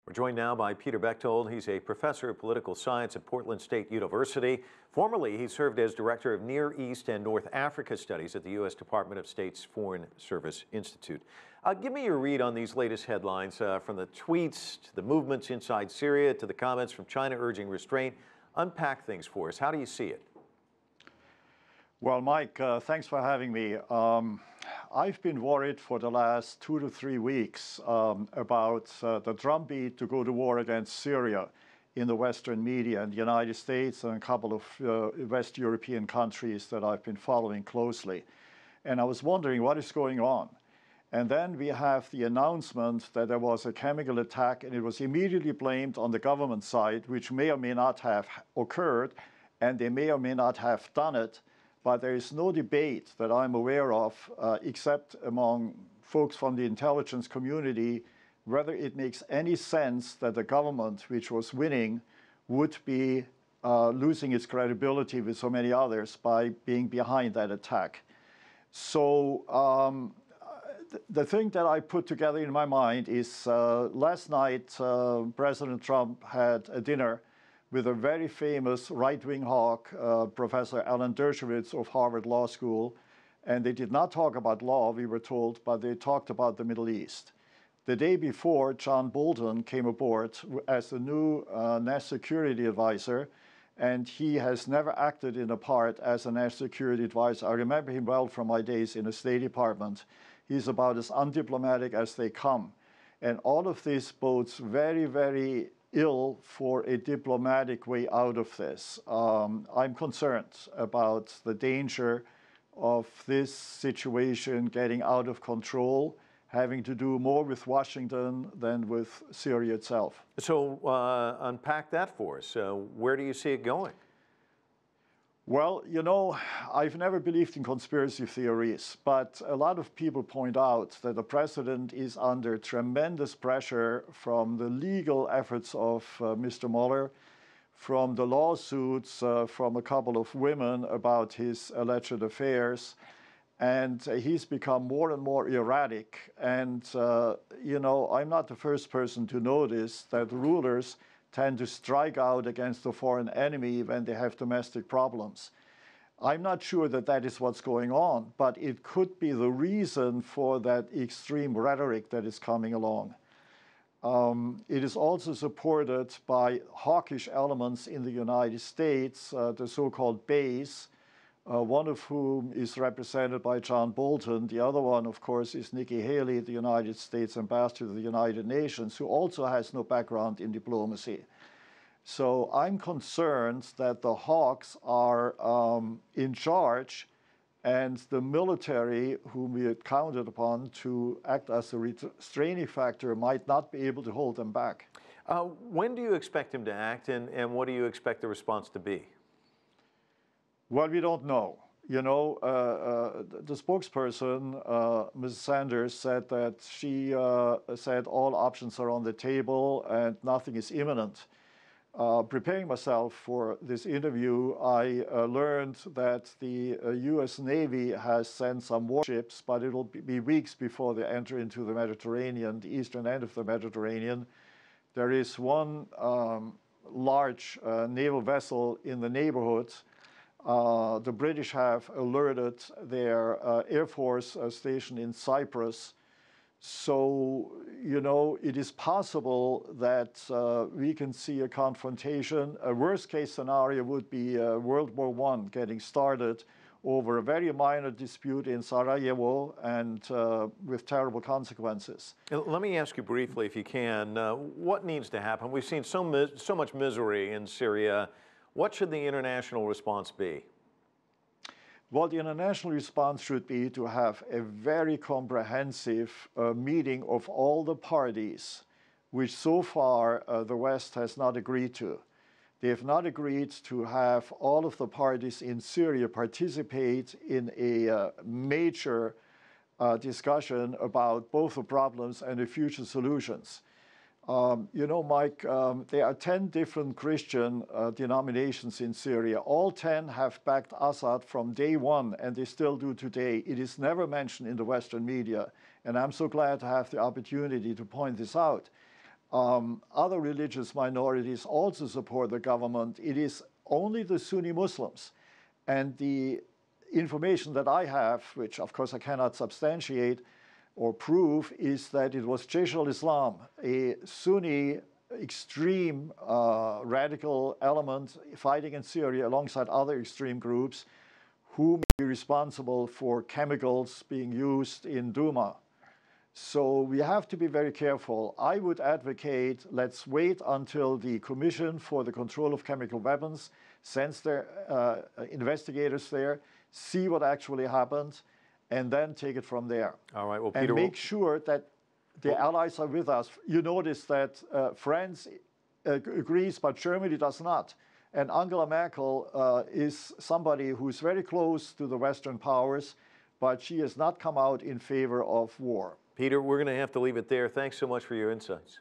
We're joined now by Peter Bechtold. He's a professor of political science at Portland State University. Formerly, he served as director of Near East and North Africa Studies at the U.S. Department of State's Foreign Service Institute. Give me your read on these latest headlines, from the tweets to the movements inside Syria to the comments from China urging restraint. Unpack things for us. How do you see it? Well, Mike, thanks for having me. I've been worried for the last 2 to 3 weeks about the drumbeat to go to war against Syria in the Western media in the United States and a couple of West European countries that I've been following closely. And I was wondering what is going on. And then we have the announcement that there was a chemical attack, and it was immediately blamed on the government side, which may or may not have occurred, and they may or may not have done it. But there is no debate that I'm aware of, except among folks from the intelligence community, whether it makes any sense that the government, which was winning, would be losing its credibility with so many others by being behind that attack. So the thing that I put together in my mind is last night, President Trump had a dinner with a very famous right-wing hawk, Professor Alan Dershowitz of Harvard Law School. And they did not talk about law, we were told, but they talked about the Middle East. The day before, John Bolton came aboard as the new national security advisor, and he has never acted in a part as a national security advisor. I remember him well from my days in the State Department. He's about as undiplomatic as they come. And all of this bodes very, very ill for a diplomatic way out of this. I'm concerned about the danger of this situation getting out of control, having to do more with Washington than with Syria itself. So unpack that for us. Where do you see it going? Well, you know, I've never believed in conspiracy theories, but a lot of people point out that the president is under tremendous pressure from the legal efforts of Mr. Mueller, from the lawsuits from a couple of women about his alleged affairs, and he's become more and more erratic. And, you know, I'm not the first person to notice that rulers tend to strike out against the foreign enemy when they have domestic problems. I'm not sure that that is what's going on, but it could be the reason for that extreme rhetoric that is coming along. It is also supported by hawkish elements in the United States, the so-called base, one of whom is represented by John Bolton. The other one, of course, is Nikki Haley, the United States ambassador to the United Nations, who also has no background in diplomacy. So I'm concerned that the hawks are in charge, and the military, whom we had counted upon to act as a restraining factor, might not be able to hold them back. When do you expect him to act, and what do you expect the response to be? Well, we don't know. You know, the spokesperson, Mrs. Sanders, said that she said all options are on the table and nothing is imminent. Preparing myself for this interview, I learned that the U.S. Navy has sent some warships, but it will be weeks before they enter into the Mediterranean, the eastern end of the Mediterranean. There is one large naval vessel in the neighborhood. The British have alerted their Air Force station in Cyprus. So, you know, it is possible that we can see a confrontation. A worst-case scenario would be World War I getting started over a very minor dispute in Sarajevo and with terrible consequences. Let me ask you briefly, if you can, what needs to happen? We've seen so much misery in Syria. What should the international response be? Well, the international response should be to have a very comprehensive meeting of all the parties, which so far the West has not agreed to. They have not agreed to have all of the parties in Syria participate in a major discussion about both the problems and the future solutions. You know, Mike, there are 10 different Christian denominations in Syria. All 10 have backed Assad from day one, and they still do today. It is never mentioned in the Western media, and I'm so glad to have the opportunity to point this out. Other religious minorities also support the government. It is only the Sunni Muslims. And the information that I have, which of course I cannot substantiate or prove, is that it was Jaish al-Islam, a Sunni extreme radical element fighting in Syria alongside other extreme groups, who may be responsible for chemicals being used in Douma. So we have to be very careful. I would advocate, let's wait until the Commission for the Control of Chemical Weapons sends their investigators there, see what actually happened, and then take it from there. All right, well, Peter, and make sure that the allies are with us. You notice that France agrees, but Germany does not. And Angela Merkel is somebody who's very close to the Western powers, but she has not come out in favor of war. Peter, we're going to have to leave it there. Thanks so much for your insights.